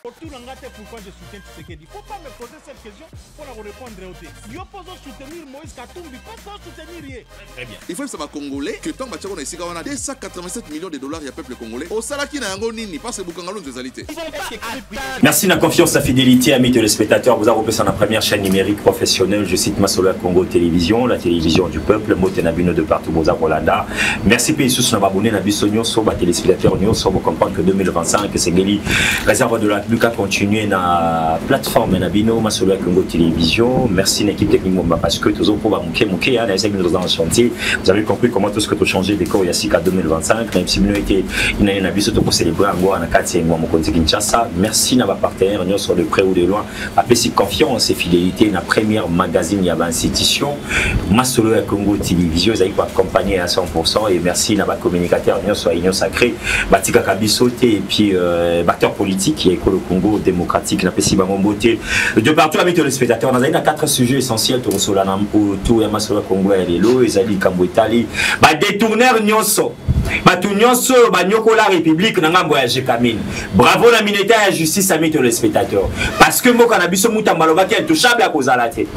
Autour d'Angate, pourquoi je soutiens Tshisekedi? Il ne faut pas me poser cette question pour la répondre au thé. Yo pose soutenir Moïse Katumbi, pas soutenir rien. Très bien. Il faut que ça va congolais que tant que on a ici, on a 287 millions de dollars, il y a peuple congolais. Au salaire n'a pas nini, parce que Bukangalo nous alité. Merci de la confiance, la fidélité, amis téléspectateurs. Vous avez repris sur la première chaîne numérique professionnelle. Je cite Masolo Congo Télévision, la télévision du peuple, Motenabino de partout, Moza Rolanda. Merci pour tous nos abonnés, Nabisonio, sur les téléspectateurs, sur vous comprendre que 2025, c'est Geli, réserve de la République a continué na plateforme Nabino, Masolo Congo Télévision. Merci l'équipe technique parce que tous pour mouké, dans un chantier. Vous avez compris comment tout ce que tu as changé décor il y a 6 à 2025. Même si nous était une année pour célébrer en Goa, en 4e mois, mon Kinshasa. Merci à nos partenaires, nous sur de près ou de loin. Appelez si confiance et fidélité, la première magazine, il y avait institution. Masolo Congo Télévision, vous avez accompagné à 100%. Et merci à nos communicateurs, nous sur Union Sacrée, Batika Kabisoté et puis acteurs politiques qui est le Congo démocratique, n'a pas si beauté. De partout, amis téléspectateurs, on a 4 sujets essentiels pour Solanam autour de Masolo Congo et Lelo, Ezali Kambo Itali. Détourneur Nyonso. Batu nyonso banyoko la République nanga voyage Kamine. Bravo la militaire et la justice amis téléspectateurs. Parce que moi canabiso muta maloba qui est touchable à cause à la tête.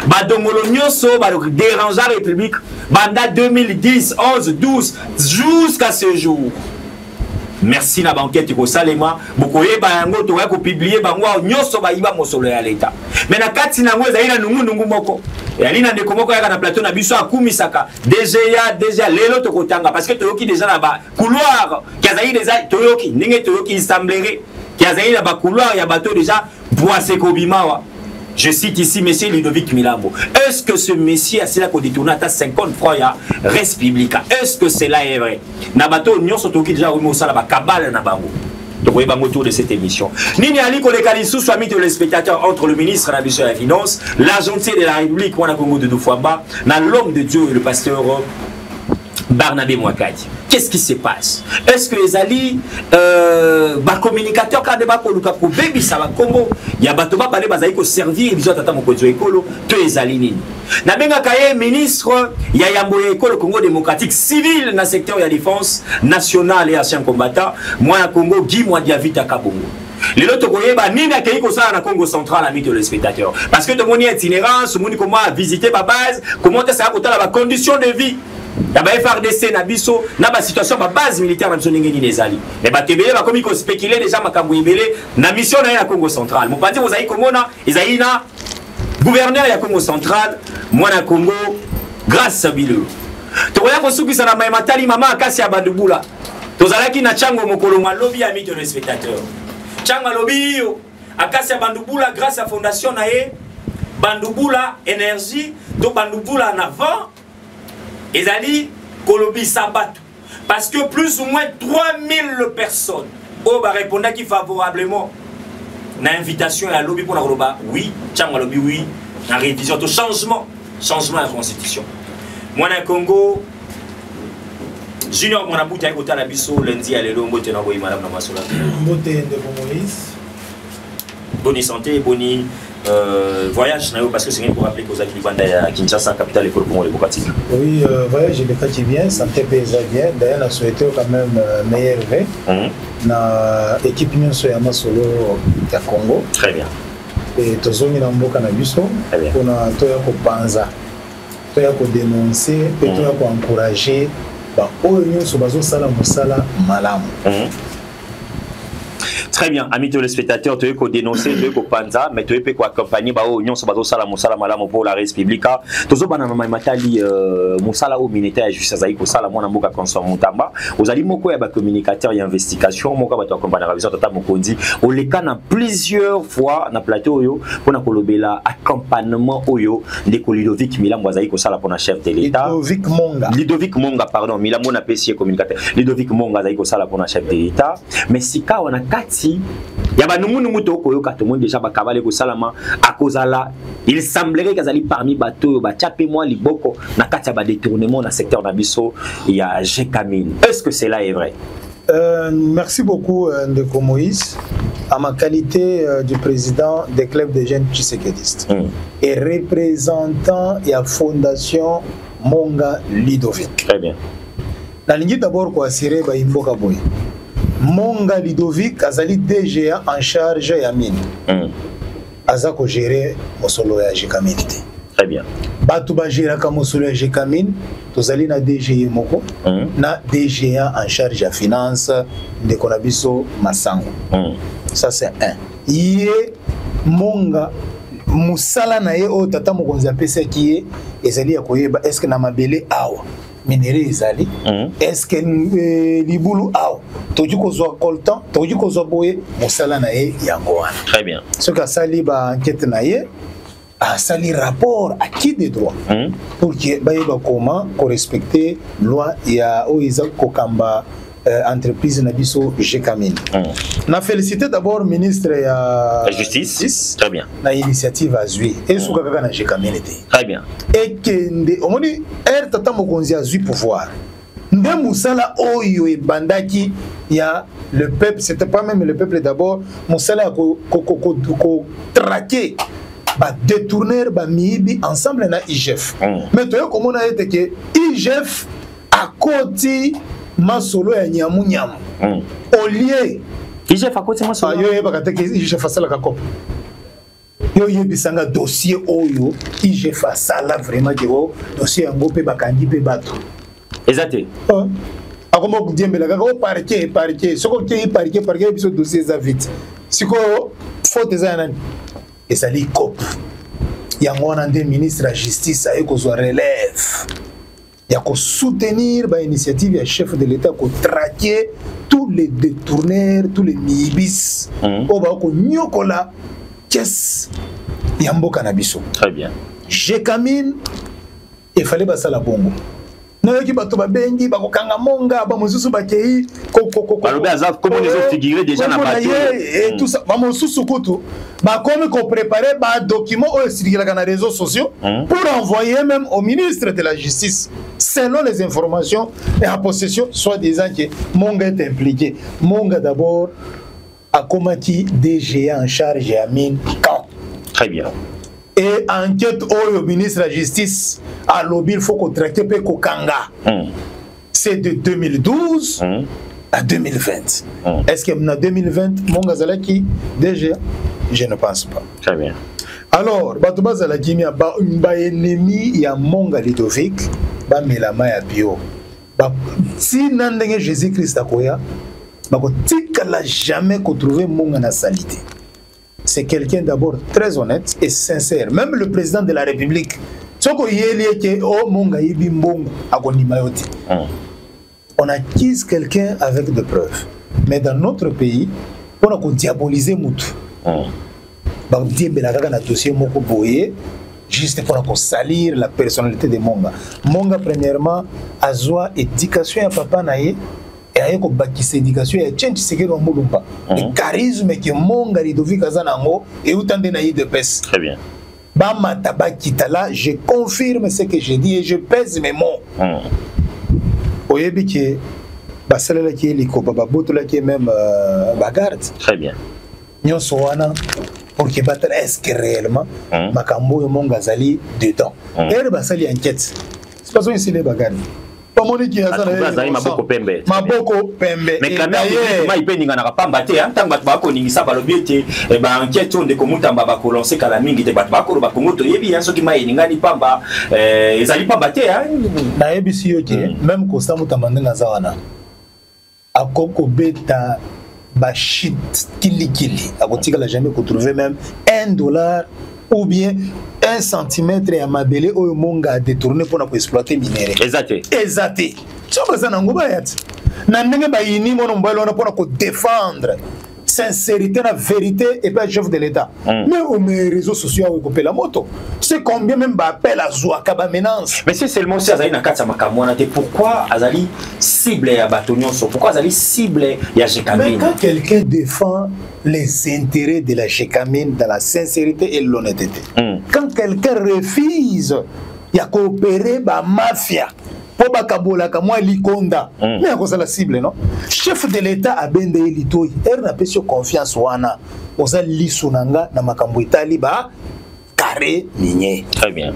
Badongolo nyonso ba dérange la République banda 2010, 11, 12 jusqu'à ce jour. Merci na banquette ko salema bokoye bango to ko publier bango nyonso ba iba mosolo ya leta. Mais na kati na ngweza ina nungu moko. Et alina ndeko moko ya na plateau na biso akumisaka déjà lelo to kotanga parce que toyoki déjà na ba couloir kazayi déjà toyoki ninge toyoki assemblerie kazayi na ba couloir ya bateau déjà boise kobimawa. Je cite ici monsieur Ludovic Milambo. Est-ce que ce monsieur a cela qu'on détourne à 50 francs à Res Publica? Est-ce que cela est vrai? Nabato Nyon Sotoki déjà remis au sala ba kabale na bango. Donc voyez bango autour de cette émission. Nini Ali Kolekali sous soit mis de spectateur entre le ministre de la Finance, l'agentier de la République Wana Congo de Doufouamba, l'homme de Dieu et le pasteur Barnabé Mouakadi. Qu'est-ce qui se passe? Est-ce que les alliés, communicateurs, quand ils ont pour baby ça va Congo, il y a bateau parler bazaïko servir, ils ont attendu mon côté écolo, tous les alliés. Na benga kaye ministre, il y a Yamboye école Congo démocratique civil dans le secteur de la défense nationale et ancien combattant. Moi à Congo, Guy moi Diavita Kabongo. Les autres ni na ko ça na Congo central ami de spectateurs parce que tout le monde est itinérant, tout le monde comment visiter ma base, comment ça va la condition de vie. La FRDC na biso na ba situation ba base militaire na biso ngeni nezali. Mais ba tebele ba komi ko spéculer déjà makambo ebele na mission na Congo central. Mon pas dire vous avez komona ezali na gouverneur ya Congo central, moi na Congo grâce à Bilo. To ya ko sukisa na matali mama akasi ya bandubula. Tozalaki na chango mokolo malobi ami de spectateur. Chango lobi yo akasi ya bandubula grâce à fondation na e Bandubula énergie to Bandubula en avant. Ezali Kolobi Sabat. Parce que plus ou moins 3000 personnes ont répondu qui favorablement à l'invitation à lobby pour la Koloba. Oui, Tchang lobby, oui. La révision de changement de la constitution. Moi, dans le Congo, Junior Monabouta est à la biso lundi à l'élo, Mbote Naboui, Madame Namasola. Mbote de Moïse. Bonne santé, bonne. Voyage parce que c'est pour rappeler que vous avez à Kinshasa, capitale école Congo démocratique. Oui, voyage de Kati bien, santé paysa bien. D'ailleurs, on a souhaité quand même meilleur V. Na équipe Union Soyama Solo à Congo. Très bien. Et Tozongi Namboka Nabiso. On a Toya ko Panza. Toya ko dénoncer, et Toya ko encourager. Bah, Union Sobazo Sala Moussala Malam. Très bien, amis téléspectateurs, tu veux dénoncer, tu veux panza, mais tu veux accompagner bah union sur bateau sala musala malamu pour la République. Tozo bana mama matali musala au militaire juste ça iko sala mwana mboka consommer mutamba. Ozali moko ya ba communicateur ya investigation, moko ba to accompagner la vision tata mokondi. O lekana plusieurs fois na plateau yo pour na kolobela accompagnement oyo ndeko Ludovic Milambo azali ko sala pour na chef de l'État. Ludovic Monga pardon, Milambo na PC communicateur. Ludovic Monga azali ko sala pour na chef de l'État. Mais sika wana kati ya ba numu to koyoka to monde déjà ba kabale ko salama à cause là il semblerait qu'azali parmi bateau ba tchapé moi liboko na kati ya ba détournement dans secteur d'Abisso il y a Jekamine. Est-ce que cela est vrai? Merci beaucoup Ndeko Moïse. À ma qualité du président des clubs de jeunes tshisekedistes et représentant de la fondation Monga Ludovic. Très bien. La ligne d'abord quoi assurer ba imboka boy. Monga Ludovic azali DGA en charge ya mine. Aza ko gérer mosolo ya Jekamine. Très bien. Batu ba gérer ka mosolo ya Jekamine, tozali na DGA moko, na DGA en charge ya finance de Konabiso Masango. Ça c'est un. Yé Monga musala na ye o tata mokonzi apesa ki ye ezali ya koyeba est-ce que na mabele awa minere ezali est-ce que libulu awa toji kozwa coltan toji kozwa boye musala na ye yango wana. Très bien. Ce que sali ba enquête na ye a sali rapport à qui des droits pour que ba yeba comment ko respecter loi ya o iza kokamba entreprise na biso Jekamine. Na félicité d'abord ministre ya justice. Très bien. Na initiative azui et souka kaka na Jekamine te. Très bien. Et kende omoni tata mokonzi azui pouvoir. Nde musala oyo e bandaki ya le peuple, c'était pas même le peuple d'abord, musala ko traquer ba détourner ba miibi ensemble na IGF. Mais toi comment on a été que IGF à côté masolo ya nyamu nyamu au lieu IGF à côté masolo yo yeba kateke IGF asala ka kopo yo yebisanga dossier oyo IGF asala vraiment que dossier yango pe bakandi pe bato exacté akoma kudiembela ka parquet soko ke parquet biso dossier za vite siko faute za nani esali kopo yango wana nde ministre la justice a ekozwa relève. Il y a soutenir l'initiative du chef de l'État pour traquer tous les détourneurs, tous les mibis. Au bas qu'on nyokola qu'est-ce yambo cannabiso. Très bien. Jekamine, il fallait passer la bongo. Non qui bato ba bengi ba kokanga monga ba mosusu ba kei balobe azaf comme les autres figurés déjà na bateau et tout ça ba mosusu kutu ba comme ko préparer ba document au circuler dans les réseaux sociaux pour envoyer même au ministre de la justice selon les informations et en possession soit disant que monga est impliqué. Monga d'abord a combattu DGA en charge à mine quand. Très bien. Et enquête au ministre de la Justice à lobby, il faut qu'on traque Kokanga. C'est de 2012 à 2020. Est-ce que en 2020, mon gazalaki déjà? Je ne pense pas. Très bien. Alors, Batouba Zalaki, il y a un ennemi, il y a Monga Ludovic, Melama ya bio. Si Nandenge Jésus-Christ a koya, il n'a jamais trouvé Monga na salité. C'est quelqu'un d'abord très honnête et sincère. Même le président de la République, on accuse quelqu'un avec des preuves. Mais dans notre pays, on a diabolisé Moutou. On a dossier juste pour salir la personnalité de Monga. Monga, premièrement, a joué éducation à papa naïe. Et ayeko bakisa éducation ya change sekero mbulumba le charisme que Monga Ludovic azanango et utande na IDPS. Très bien. Bama tabakita là, je confirme ce que j'ai dit et je pèse mes mots. Oyebi ke basalela ki liko baba botola ki même bagarde. Très bien. Nyonso wana pour que battre est-ce que réellement makambo Monga zali dedans. Et basali enquête. C'est pas ça ici les bagardes. Maboko pembe. Maboko pembe. Mais quand même, il peut n'inga na pamba te. Tant que bako n'ingisa balobi te. Et ben enquête on de komuta mbaba ko lancer kala mingi te bako ba kongoto yebi yanso ki mai n'inga ni pamba. Ezali pamba te hein. Na yebi si yoki même ko samu tamande na zawana. Akoko beta bashit kili. Akotika la jamais ko trouver même $1 ou bien 1 centimètre à mabele au Monga détourné pour exploiter minerai. Exacté. Exacté. Tu vois ça n'ango bayat. Na ndenge ba yini mono mbalo na pour défendre sincérité la vérité et pas chef de l'État. Mais aux réseaux sociaux on couper la moto. C'est combien même ba appel à Zouaka ba menace. Mais c'est seulement si Azali na katsa makamwana te pourquoi Azali cible ya Batonyonso? Pourquoi Azali cible ya Jekamine? Mais quand quelqu'un défend les intérêts de la Jekamine dans la sincérité et l'honnêteté. Quand quelqu'un refuse il y a coopéré ba mafia pour bakabola ka moi likonda mais à cause de la cible non chef de l'État a bende litoi n'a pas sur confiance wana oza lisunanga na makambo itali ba carré minier. Très bien.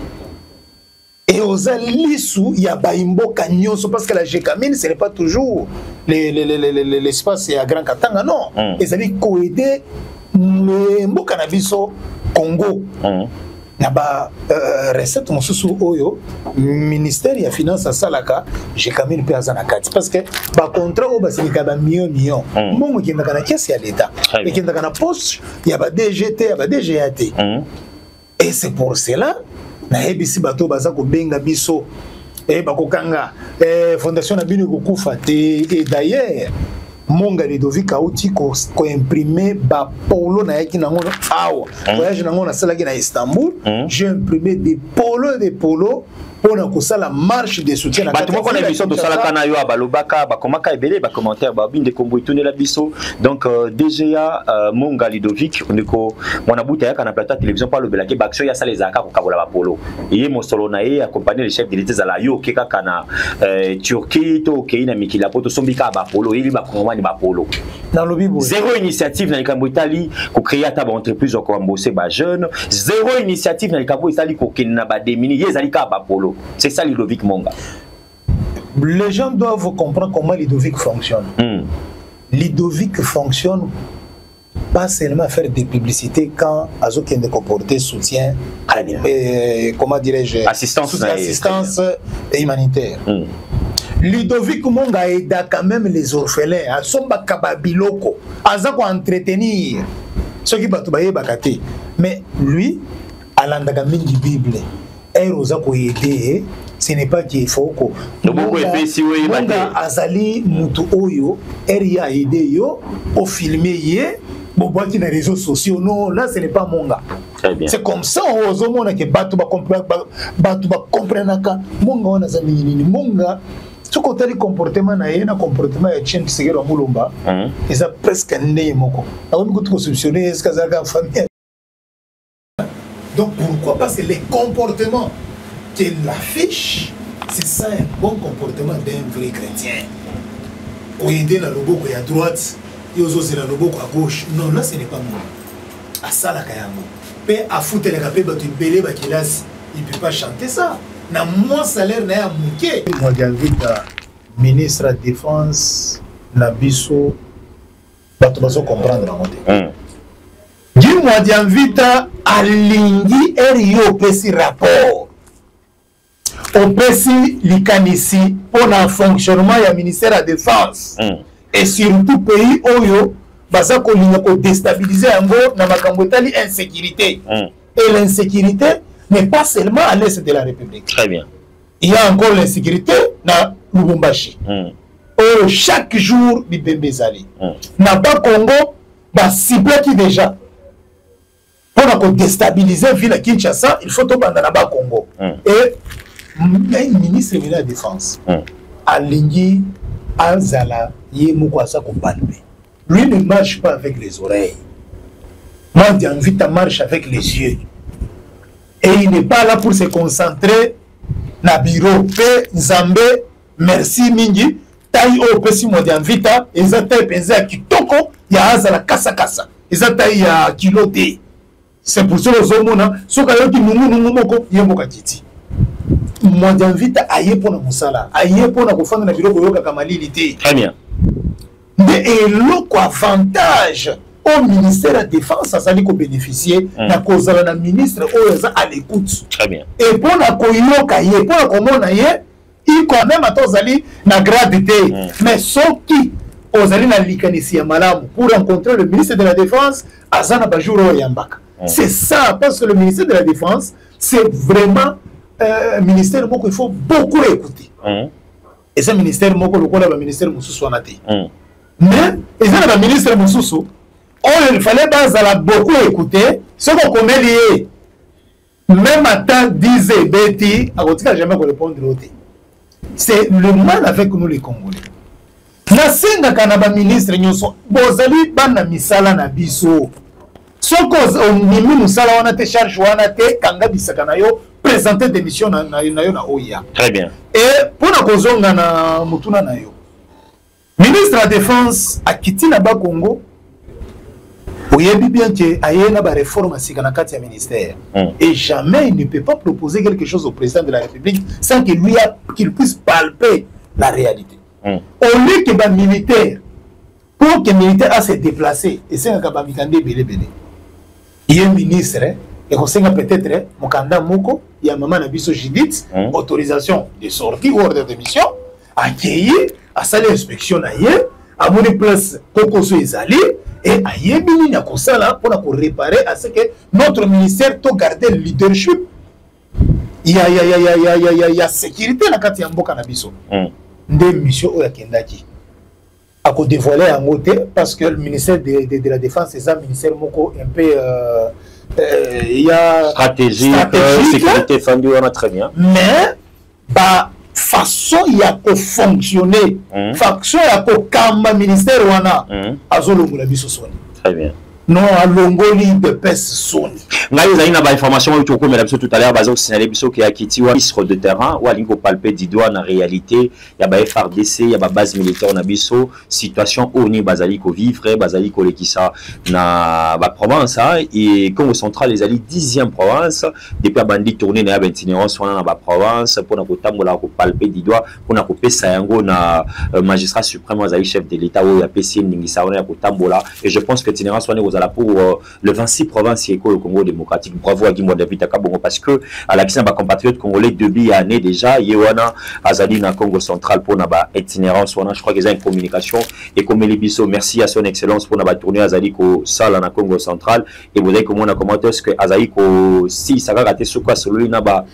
et aux lissu il y a baimbo canyon parce que la Gécamine ce n'est pas toujours l'espace à Grand Katanga non et ça dit coaider mbo cannabiso Congo na ba recette mosusu oyo ministère ya finance salaka Gécamine pe azana kati parce que ba contrat o basilika ba million mbongo ki ndaka na caisse ya l'état et ki ndaka na poste ya ba DGT ya ba DGAT et c'est pour cela na hebisi bato baza ko benga biso bakokanga fondation na bino ko kufa te et d'ailleurs Monga Ludovic Auti ko imprimer ba polo na yaki nango awa voyage nango na sala ki na Istanbul j'ai imprimé des polos pour la marche de soutien à la donc DGA Monga Ludovic on a bouté à la plateau télévision par le Belaki Baxo ya ça les aka ko kabola polo et mon solo na e accompagner le chef de l'État la yo keka kana Turquie to keina mikila poto sombika ba polo ili ba komani ba polo dans le bibo zéro initiative na likambo Italie ko créer ta entreprise ko embaucher ba jeune zéro initiative na likambo Italie ko kenna ba démini yezali ka ba polo. C'est ça Ludovic Monga. Les gens doivent comprendre comment Ludovic fonctionne. Ludovic fonctionne pas seulement à faire des publicités quand Azoki ne comporter soutien, comment dirais-je, assistance humanitaire. Ludovic Monga aide quand même les orphelins, à son bakababiloko, à ça entretenir ceux qui battent bakate. Mais lui, à l'andagamine du Bible. Ce n'est pas qu'il faut que Monga azali mutu oyo eria aidé yo au filmer yé boboaki na réseaux sociaux non là ce n'est pas Monga. C'est comme ça on mona que batu ba comprendre ka Monga wana za nini Monga ce côté comportement na yena comportement ya Tchèque Tshisekedi Mulumba ils a presque né moko akomi ko conceptionner est-ce que ça famille. Donc pourquoi? Parce que les comportements qu'il affiche, c'est ça un bon comportement d'un vrai chrétien. Au aider dans le boko à droite, et aux autres dans le boko à gauche. Non, là ce n'est pas moi. À ça la kayamo. Mais à foutre les capés, tu belé bakilas, il ne peut pas chanter ça. Na moins salaire n'a manqué. Moi j'invite le ministre de la Défense, Nabiso, tu vas comprendre la montée. Dis-moi j'invite à l'indi et au petit rapport. Au petit likanisi pour le fonctionnement du ministère de la Défense. Et surtout pays oyo baza ko déstabiliser na makambo etali insécurité. Et l'insécurité n'est pas seulement à l'est de la République. Très bien. Il y a encore l'insécurité na Lubumbashi. Chaque jour bibembe zali. Na ba Congo ba cible qui déjà pour déstabiliser la ville de Kinshasa, il faut tout dans le Congo. Et il y a un ministre de la Défense. Alingi Azala Yemukwasa Kompalme. Lui ne marche pas avec les oreilles. Moi, j'ai envie de marcher avec les yeux. Et il n'est pas là pour se concentrer dans le bureau. Pe Nzambe, merci Mingi. Taï o pesi mo dianvita. Ezata penze a kitoko. Ya Azala kasa kasa. Ezata ya kilote. C'est pour ça que les hommes sont qui nous moi j'invite à y pour nous sala à y pour nous faire na biloko yoka kamalilité. Très bien. Mais l'autre avantage au ministère de la Défense ça s'allait bénéficier na cause la ministre à l'écoute. Très bien. Et pour la koyoka y pour la komona y il quand même atozali na gradité mais ceux qui ozali na likanisi ya malamu pour rencontrer le ministre de la Défense azana bajuro yambaka. C'est ça, parce que le ministère de la Défense, c'est vraiment un ministère qu'il faut beaucoup écouter. Et ce ministère, le ministère Moussoussou Anate. Mais, il y a un ministère Moussoussou, il fallait pas beaucoup écouter ce qu'on connaît lié. Même à temps, disait Betty, à votre cas, jamais répondre au thé. C'est le mal avec nous les Congolais. La scène quand ministre, vous allez ban misala na biso. Ce que nous allons te charge te kanga bisakana yo présenter des missions na OIA. Très bien. Et pour la cause na mutuna na yo. Ministre de la Défense a quitté na Congo. Vous savez bien qu'il y a une réforme à Sikanakati ministère. Et jamais il ne peut pas proposer quelque chose au président de la République sans qu'il puisse palper la réalité. Au lieu que les militaires, pour que les militaires aient se déplacer, et c'est un cas de Bélé. Il y a un ministre, et on sait peut-être, Mokanda Moko, il y a maman Nabiso Judith, autorisation de sortie ou ordre de mission, accueillir, à saler l'inspection ailleurs, à mon place pour les alliés, et à Yébini Nakosala pour réparer à ce que notre ministère doit garder le leadership. Il y a sécurité dans le Mboka Nabiso. Des missions au Yakendaki. À quoi dévoiler en côté, parce que le ministère de la Défense, c'est un ministère Moko un peu. Il y a stratégique, sécurité fendue, on a très bien. Mais, bah, façon il y a pour fonctionner, façon il y a pour kamba ministère wana, azolongo la biso soni. Très bien. Non, à longoli de pes soni. Ngayo zali na ba information que tu as tout à l'heure, bazo signaler biso qui a quitté wa ministre de terrain ou alingo palper d'idoi na réalité, il y a ba FRDC, il y a ba base militaire na biso, situation oni bazali ko vivre, bazali ko lekisa na ba province et Congo central les ali 10e province depuis bandi tourner na itinérance wana na ba province pour na ko tambola ko palper d'idoi pour na ko pesa yango na magistrat suprême azali chef de l'état ou ya PC ndingisa wana ko tambola et je pense que itinérance wana pour le 26 provinces et le Congo démocratique. Bravo à Guimwa David Akabongo parce que à la question de compatriotes congolais depuis année déjà, Yewana Azali na Congo central pour naba itinérance, je crois qu'ils ont une communication et comme Elibiso, merci à son excellence pour naba tourner Azali ko sala na Congo central et vous avez comment on a commenté ce que Azali ko si ça va rater ce quoi celui naba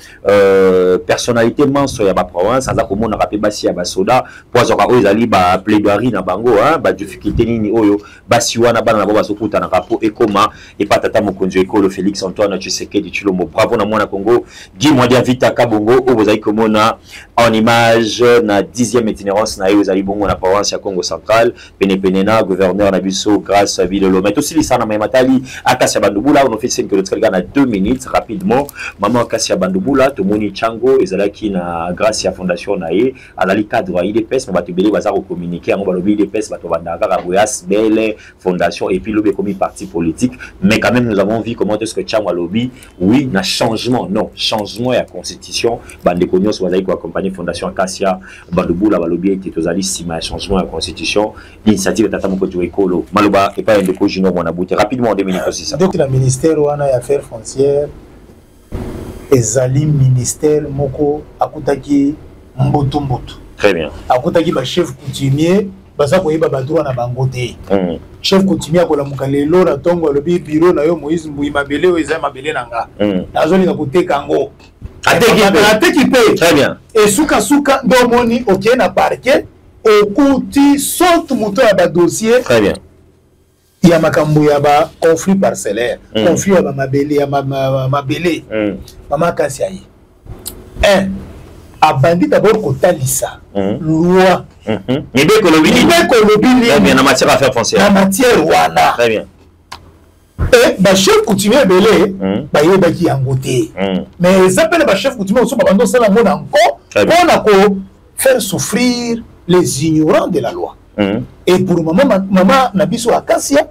personnalité mince ya ba province, Azali comment on a rappelé basi ya ba soda pour Azora Azali ba plaidoirie na bango ba difficulté nini oyo basi wana ba na ba sokuta na rapport et comment et pas tata mokonzo école Félix Antoine Tshisekedi Tshilombo bravo na mwana Congo Guimwa David Akabongo vous avez comme on a en image na 10e itinérance na yo zali bongo na province ya Congo central penepenena gouverneur na biso grâce à Vilolo mais aussi les sana matali Akasia Bandubula on fait signe que le trailer na 2 minutes rapidement maman Akasia Bandubula tomoni chango ezalaki na grâce à fondation na ye alali cadre IDPS mais batubeli bazar communiquer en balobi IDPS bato bandaka Boyas belle fondation et puis le commis parti politique mais quand même nous avons vu comment est-ce que Tchangwa lobby oui na changement non changement ya constitution bande konyo so bazali ko accompagner fondation Akasia Bandubula balobi était tozali sima changement ya constitution l'initiative tata moko tu ekolo maloba et pas de ko jino mona bouté rapidement en 2 minutes aussi ça donc le ministère wana ya affaires foncières ezali ministère moko akutaki mboto très bien akutaki ba chef coutumier baza koyeba badroit na bango te chef coutumier ko la mukalelo na tongo lobi bureau na yo Moïse Mbui mabele o eza mabele nanga nazoli na kuteka ngo ateki pe très bien et suka ndo moni ok na parquet okuti sorte moto ya ba dossier très bien il y a makambo ya ba conflit parcellaire conflit ya ba mabele ya mabele mama Akasia yi abandi d'abord kotalisa loi Nibeko lobili bien en matière d'affaires foncières en matière wana très bien et ba chef coutumier belé ba yebaki yango te mais ça appelle ba chef coutumier so ba bando sala ngona encore pour na ko faire souffrir les ignorants de la loi et pour maman Nabiso Akasia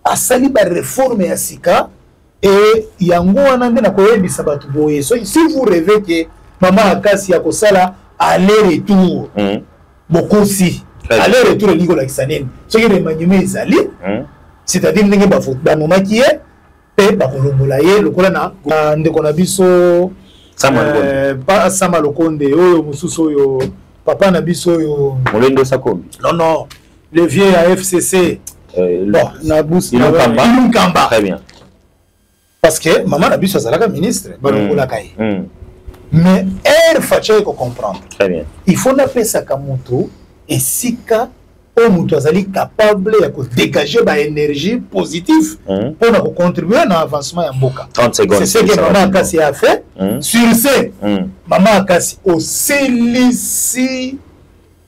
a sali ba réforme ya sika et yango wana ndena ko yebisa batu boye so si vous rêvez que maman Akasia ko sala aller-retour beaucoup si aller-retour le ligo la kisanene ce qui est maniemé ezali c'est-à-dire ndenge ba foot ba mama qui est pe ba kolombola ye lokola na ndeko na biso pas Sama Lokonde oyo mususu oyo papa na biso oyo Molendo Sakombi non le vieux à FCC bon na bousi Kamba très bien parce que maman na biso azalaka ministre ba lokola kai mais elle faut comprendre très bien il faut n'appeler ça kamoto et sika au mutu azali capable de dégager ba énergie positive pour contribuer à l'avancement ya mboka 30 secondes c'est ce que maman Akasia a fait sur ce maman Akasia au célisi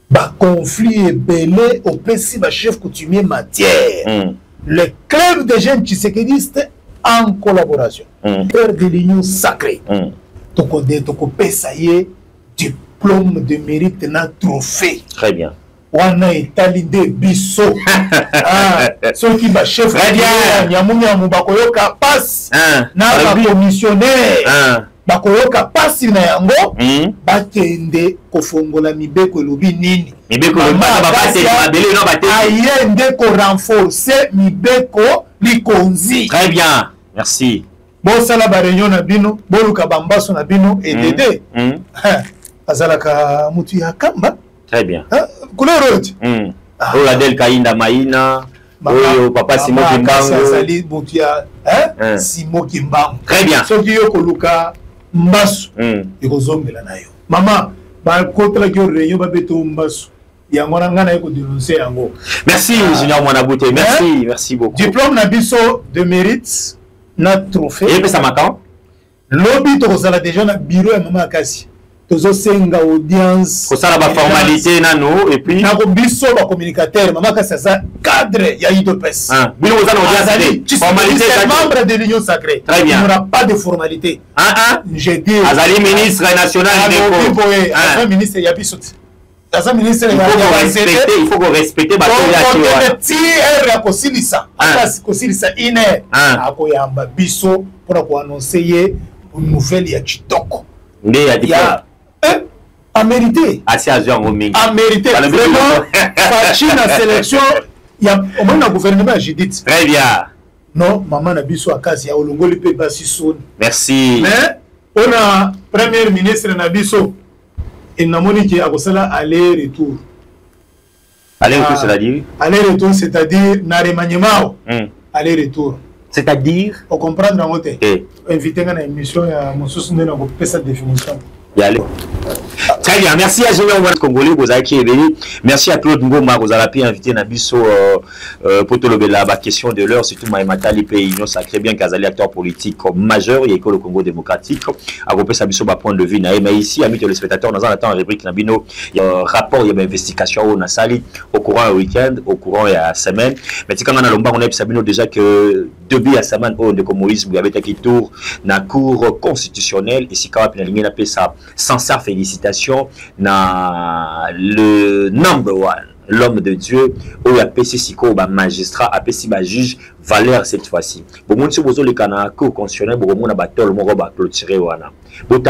ba conflit belé au PC ba chef coutumier matière le club des jeunes tshisekidistes en collaboration faire de l'union sacrée toko pesa ye diplôme de mérite na trophée très bien wana etali nde biso soki bachef nyamunyamu bakoyoka pasi na bakomissionnaire bakoyoka pasi na yango bakende kofongola mibeko elobi nini aye nde korenforce mibeko likonzi. Très bien, merci. Bosala ba réunion na bino boluka bambaso na bino edede azalaka mutu ya kamba. Très bien. Couleur rouge. Oyo Adel Kainda Maïna. Oyo Papa Simo Kimbango. Sali mutu ya Simo Kimbango. Très bien. Soki yo koluka mbaso ekozongela na yo. Mama ba kotla ki réunion ba beto mbaso. Yango na ngana ko dénoncer yango. Merci Junior Mwanabouté. Merci beaucoup. Diplôme na biso de mérite na trophée. Et puis ça m'attend. Lobby to sala déjà na bureau ya Mama Kasi. Tozo senga audience. Ko sala ba formalité nano et puis na ko biso ba communicateur Mama Kasi ça cadre ya IDPS. Bino za audience formalité membre de l'Union sacrée. Très bien. Il n'y aura pas de formalité. J'ai dit Azali ministre national de ministre ya biso. Il faut qu'on respecte une nouvelle ya Chitoko. A mérité. A mérité. Vraiment, la sélection, il y a au moins un gouvernement, j'ai dit. Très bien. Non, maman n'a biso à Kasi, à Olongoli pe Basison. Merci. Mais on a premier ministre Nabiso. Et Namoni a ça aller-retour. Aller-retour, c'est-à-dire aller-retour, c'est-à-dire Naremanyemao. Aller-retour. C'est-à-dire on comprend dans votre invité à l'émission, il y a mon souci de sa définition. Très bien, merci à Junior Congolais, vous avez qui est venu. Merci à Claude Ngoma, vous avez pu inviter Nabiso pour te lever la question de l'heure, surtout Maïmatali, pays union sacré, bien qu'Azali acteur politique majeur, il y a le Congo démocratique, à grouper Sabiso, point de vue. Mais ici, amis téléspectateurs, dans un temps, en rubrique Nabino, il y a un rapport, il y a une investigation au Nassali, au courant un week-end, au courant il y a semaine. Mais quand on a l'omba, on a Sabino déjà que depuis la semaine, on de Moïse, vous avez été tour dans la cour constitutionnelle, et si quand on a ligne, on appelle ça sincère félicitations na le number one, l'homme de Dieu, où a PC Siko, magistrat, a PC juge, valeur cette fois-ci. Bon, mon si vous avez le cour constitutionnel, vous avez un battle, vous avez clôturé, vous avez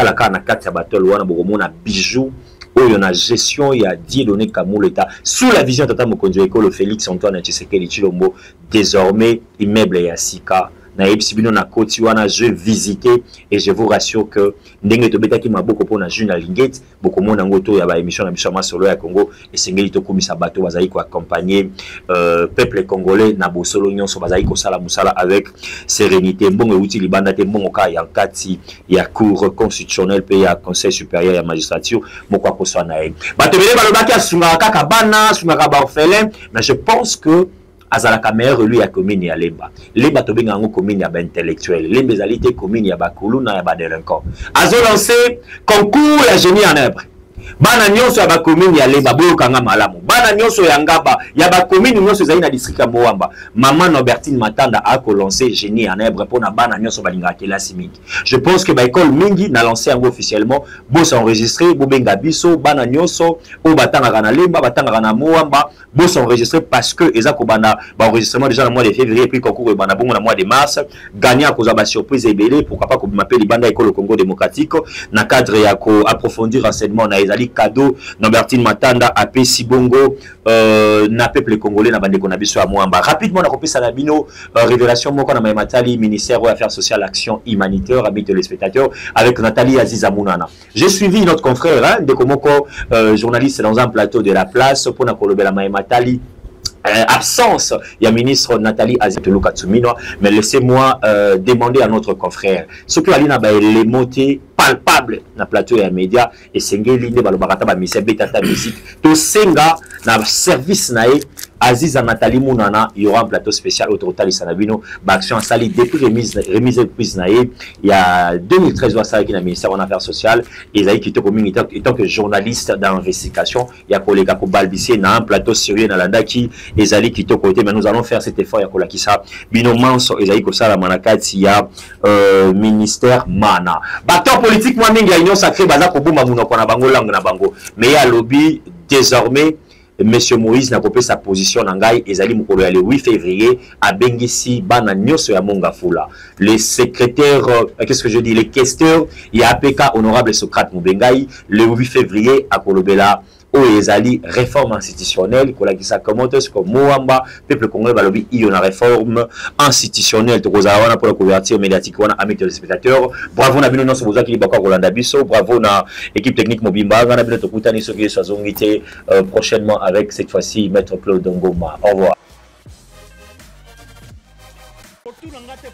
un carte battle, vous avez un bijou, où il y a gestion, il y a Dieudonné Kamou l'État, sous la vision de Tata Mokonjo École, Félix Antoine Tshisekedi Tshilombo, désormais, immeuble Yassika. Je visité et je vous rassure que ndenge to betaki maboko pona juna lingette beaucoup mon ngoto ya ba émission na biso masolo ya Congo et sengeli to komisa bato bazali ko accompagner peuple congolais na bosolo nyonso bazali ko sala musala avec sérénité mbongo uti libanda te mbongo ka ya kati ya cour constitutionnelle pe ya conseil supérieur ya magistrature moko ko swa na e bato bele balobaki asunga kaka bana sunga ka ba orphelin mais je pense que azalaka meilleur lui ya commune ya Lemba. Lemba to benga ngo commune ya ba intellectuel. Lemba ezalité commune ya ba kuluna ya ba délinquant. Azo lancé concours ya génie en œuvre. Bana nyonso ya ba commune ya Lemba boyo kanga malamu. Bana nyonso ya Ngaba ya ba commune nyonso ezali na district ya Moamba. Maman Norbertine Matanda a ko lancé génie en œuvre pour na bana nyonso balinga kelasi mingi. Je pense que ba école mingi na lancé yango officiellement bo s'enregistrer bo benga biso bana nyonso o batanga na Lemba batanga na Moamba bo s'enregistrer parce que eza ko bana ba enregistrement déjà le mois de février puis concours bana bongo na mois de mars gagnant cause ba surprise ebele pourquoi pas ko m'appeler banda école Congo démocratique na cadre ya ko approfondir renseignement na ezali cadeau Norbertine Matanda a pesi bongo na peuple congolais na bande konabiso à Moamba rapidement na kopesa na bino révélation moko na Maïmatali ministère des affaires sociales action humanitaire amis téléspectateurs avec Nathalie Aziza Mounana. J'ai suivi notre confrère hein, de Komoko journaliste dans un plateau de la place pour na kolobela Maïmatali absence, il y a ministre Nathalie Azitolo Katsumino, mais laissez-moi demander à notre confrère ce que Alina ba les mots palpable na plateau et média et sengeli ne balobarata ba mise betata musique to senga na service nae Aziza Nathalie Mounana, il y aura un plateau spécial au total Sanabino, action en salle depuis remise prise nae il y a 2013 ça qui na ministère en affaires sociales et ils qui étant que journaliste d'investigation il y a collègue ko balbisier na un plateau sérieux na landa qui ezali qui to côté mais nous allons faire cet effort ya kola kisa bino manso ezali ko sala manakati ya ministère mana bato politique moi mingi union sacrée baza ko buma munoko na bango langue na bango mais ya lobby désormais Monsieur Moïse n'a coupé sa position Nangai et Zali Mukolo le 8 février à Bengisi Bana Nyoso ya Mongafula. Les secrétaires, qu'est-ce que je dis, les questeurs, il y a APK honorable Socrate Mubengai le 8 février à Kolobela. Ezali réforme institutionnelle kolakisa comment est-ce que Moamba peuple congolais balobi il y a une réforme institutionnelle to kozala pour la couverture médiatique wana ami téléspectateurs. Bravo na bino non soboza ki bakwa Rolanda biso, bravo na équipe technique Mobimba na bino to kutani soki sazongité prochainement avec cette fois-ci maître Claude Ngoma. Au revoir.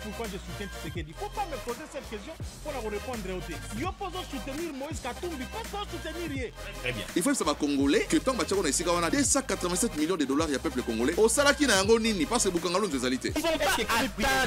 Pourquoi je soutiens Tshisekedi? Il ne faut pas me poser cette question pour répondre au texte. Je peux soutenir Moïse Katumbi, pas soutenir rien. Très bien. Il faut que ça va congolais que tant que tu as 287 millions de dollars, il y a peuple congolais. Au Salaki na yango nini, parce que Bukangalo nous ezalité.